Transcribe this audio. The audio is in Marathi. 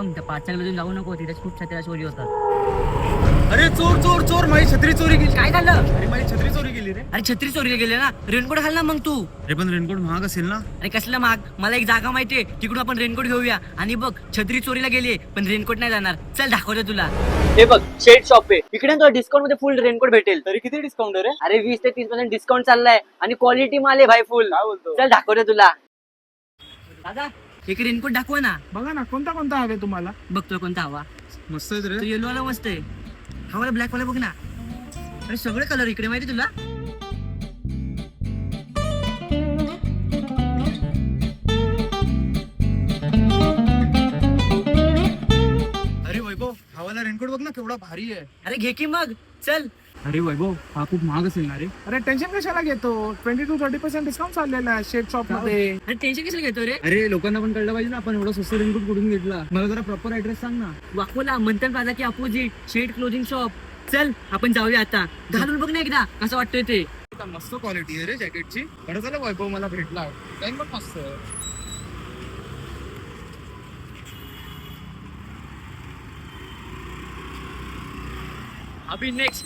बघ त्या पाचच्या गल्लीतून जाऊ नको, तिथे खूप छत्र्या चोरी होतात. अरे चोर चोर चोर, माझी छत्री चोरी गेली. काय झालं? अरे माझी छत्री चोरी गेली रे. अरे छत्री चोरीला गेले ना, रेनकोट घाल ना मग तू. अरे पण रेनकोट महाग असेल ना. अरे कसलं माग, मला एक जागा माहितीये, तिकडून आपण रेनकोट घेऊया. आणि बघ छत्री चोरीला गेली पण रेनकोट नाही जाणार. चल दाखवतो तुला. हे बघ शेड शॉप आहे, इकडे तुला डिस्काउंट मध्ये फुल रेनकोट भेटेल. तरी किती डिस्काउंट रे? अरे 20 ते 30% डिस्काउंट चाललाय आणि क्वालिटी माल आहे भाई फुल. काय बोलतो? चल दाखवतो तुला. दादा एक रेनकोट दाखवा ना. बघा ना कोणता कोणता हवे तुम्हाला. बघ तुला कोणता हवा. मस्त आहे तो रे. येलो वाला मस्त आहे. हा वाला ब्लॅक वाला बघ ना. अरे सगळे कलर इकडे माहिती तुला. अरे वैभव, हवाला रेनकोट बघ ना केवढा भारी आहे. अरे घे की मग चल. अरे वैभव, हा खूप महाग असेल ना रे. अरे टेन्शन कशाला घेतो, 20 to 30% डिस्काउंट चाललेला आहे शेड शॉप मध्ये. अरे टेन्शन कशाला घेतो रे. अरे लोकांना पण कळलं पाहिजे ना आपण एवढा स्वस्त रेनकोट कुठून घेतला. मला जरा प्रॉपर ऍड्रेस सांग ना. वाकोला मंथन प्लाझा की अपोजिट शेड क्लोथिंग शॉप. चल आपण जाऊया आता. घालून बघ ना एकदा कसं वाटतंय ते. मस्त क्वालिटी आहे रे जॅकेटची. बरं झालं वैभव मला भेटला. टाइम पण मस्त. अभी नेक्स्ट